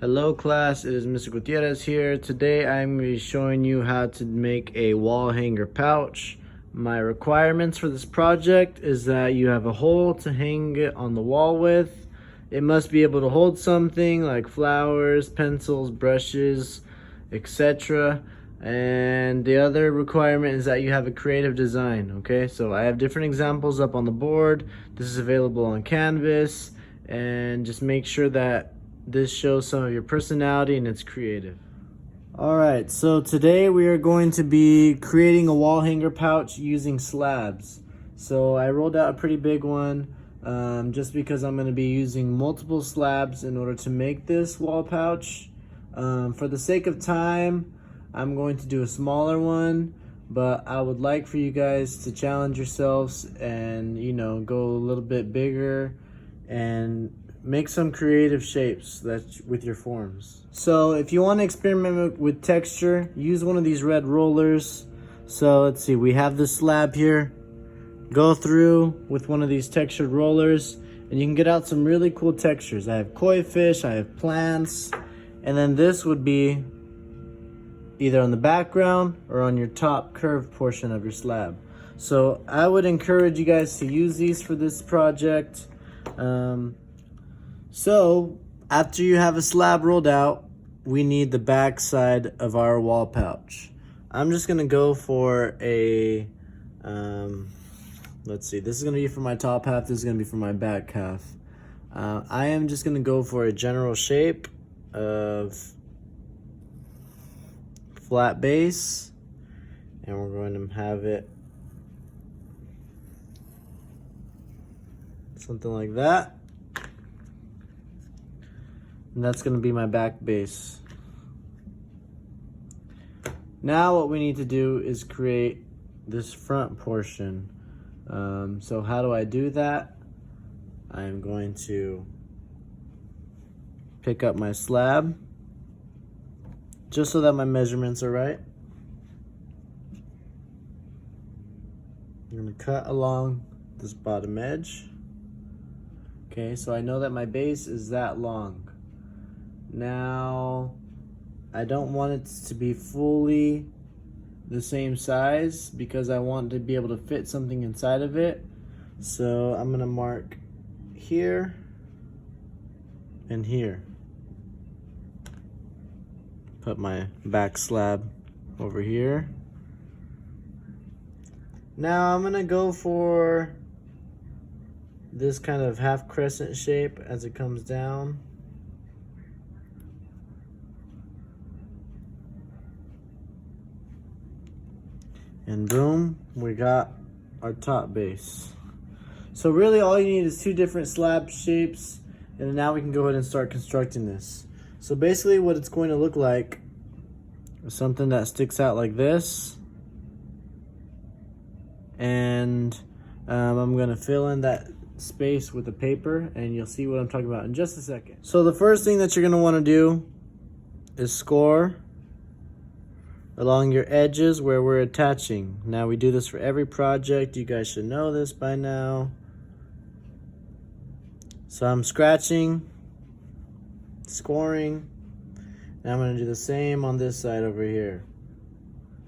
Hello class, it is Mr. Gutierrez here. Today I'm going to be showing you how to make a wall hanger pouch. My requirements for this project is that you have a hole to hang it on the wall with. It must be able to hold something like flowers, pencils, brushes, etc. And the other requirement is that you have a creative design, okay? So I have different examples up on the board. This is available on Canvas, and just make sure that this shows some of your personality and it's creative. Alright, so today we are going to be creating a wall hanger pouch using slabs. So I rolled out a pretty big one just because I'm going to be using multiple slabs in order to make this wall pouch. For the sake of time, I'm going to do a smaller one, but I would like for you guys to challenge yourselves and, you know, go a little bit bigger and make some creative shapes with your forms. So if you want to experiment with texture, use one of these red rollers. So let's see, we have this slab here. Go through with one of these textured rollers and you can get out some really cool textures. I have koi fish, I have plants, and then this would be either on the background or on your top curved portion of your slab. So I would encourage you guys to use these for this project. So after you have a slab rolled out, we need the back side of our wall pouch. I'm just gonna go for a, let's see, this is gonna be for my top half, this is gonna be for my back half. I am just gonna go for a general shape of flat base, and we're going to have it something like that. And that's going to be my back base. Now what we need to do is create this front portion. So how do I do that? I'm going to pick up my slab just so that my measurements are right. I'm going to cut along this bottom edge. Okay, so I know that my base is that long. Now, I don't want it to be fully the same size because I want to be able to fit something inside of it. So I'm gonna mark here and here. Put my back slab over here. Now I'm gonna go for this kind of half crescent shape as it comes down. And boom, we got our top base. So really all you need is two different slab shapes, and now we can go ahead and start constructing this. So basically what it's going to look like is something that sticks out like this. And I'm gonna fill in that space with the paper, and you'll see what I'm talking about in just a second. So the first thing that you're gonna wanna do is score along your edges where we're attaching. Now we do this for every project. You guys should know this by now. So I'm scratching, scoring, and I'm gonna do the same on this side over here.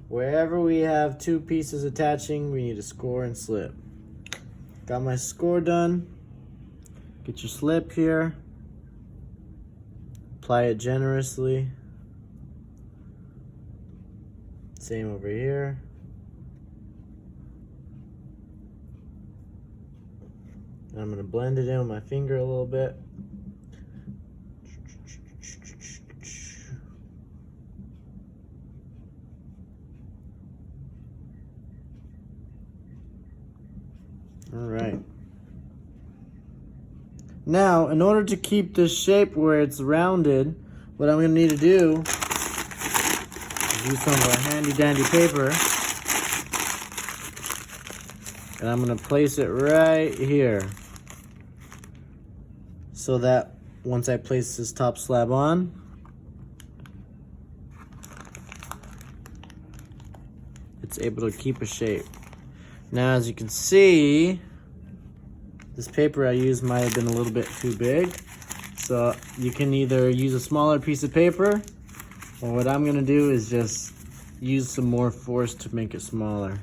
Wherever we have two pieces attaching, we need to score and slip. Got my score done. Get your slip here. Apply it generously. Same over here. And I'm gonna blend it in with my finger a little bit. All right. Now, in order to keep this shape where it's rounded, what I'm gonna need to do, use some of our handy dandy paper, and I'm gonna place it right here so that once I place this top slab on, it's able to keep a shape. Now as you can see, this paper I used might have been a little bit too big, So you can either use a smaller piece of paper, or what I'm gonna do is just use some more force to make it smaller.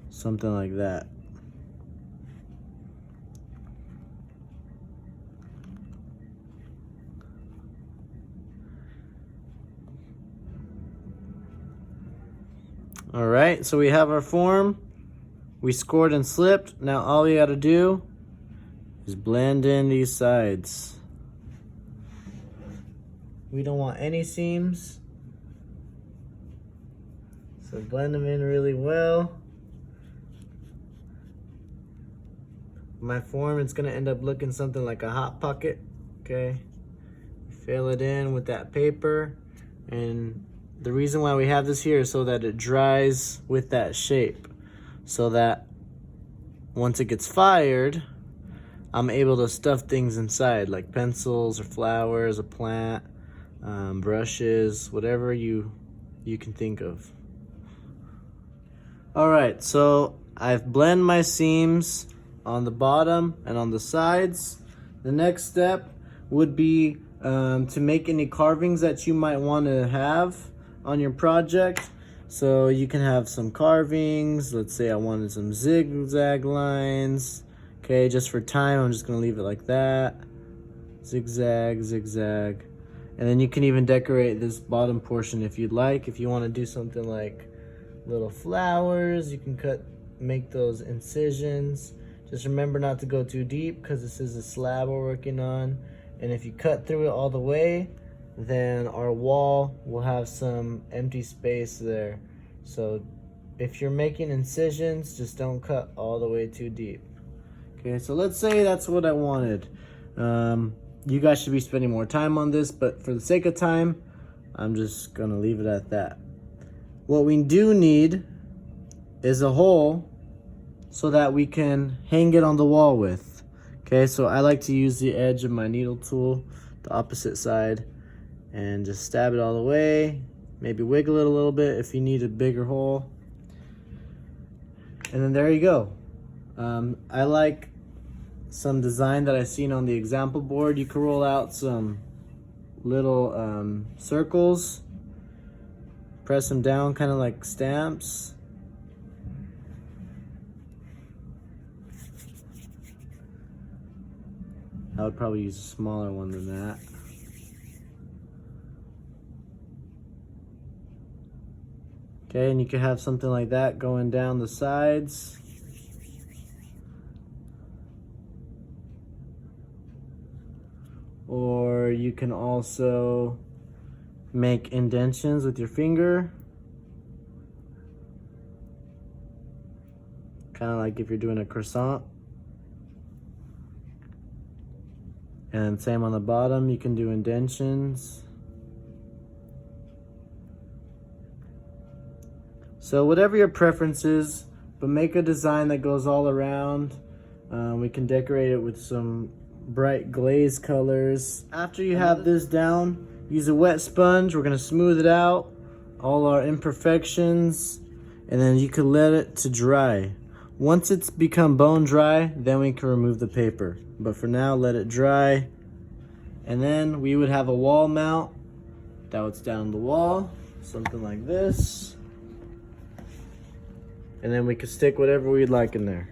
Something like that. All right, so we have our form. We scored and slipped. Now all we gotta do is blend in these sides. We don't want any seams, so blend them in really well. My form, it's gonna end up looking something like a hot pocket, okay? Fill it in with that paper, and the reason why we have this here is so that it dries with that shape, so that once it gets fired, I'm able to stuff things inside, like pencils or flowers, a plant, brushes, whatever you can think of. All right, so I've blended my seams on the bottom and on the sides. The next step would be to make any carvings that you might want to have on your project. So you can have some carvings. Let's say I wanted some zigzag lines. Okay, just for time, I'm just gonna leave it like that. Zigzag, zigzag. And then you can even decorate this bottom portion if you'd like. If you want to do something like little flowers, you can make those incisions. Just remember not to go too deep because this is a slab we're working on. And if you cut through it all the way, then our wall will have some empty space there. So if you're making incisions, just don't cut all the way too deep. Okay, so let's say that's what I wanted. You guys should be spending more time on this, but for the sake of time, I'm just gonna leave it at that. What we do need is a hole so that we can hang it on the wall with. Okay, so I like to use the edge of my needle tool, the opposite side, and just stab it all the way. Maybe wiggle it a little bit if you need a bigger hole. And then there you go. I like some design that I've seen on the example board. You can roll out some little circles, press them down kind of like stamps. I would probably use a smaller one than that. Okay, and you can have something like that going down the sides. Or you can also make indentions with your finger. Kind of like if you're doing a croissant. And same on the bottom, you can do indentions. So whatever your preference is, but make a design that goes all around. We can decorate it with some bright glaze colors. After you have this down, use a wet sponge. We're gonna smooth it out, all our imperfections, and then you can let it to dry. Once it's become bone dry, then we can remove the paper. But for now, let it dry. And then we would have a wall mount that would down the wall, something like this. And then we can stick whatever we'd like in there.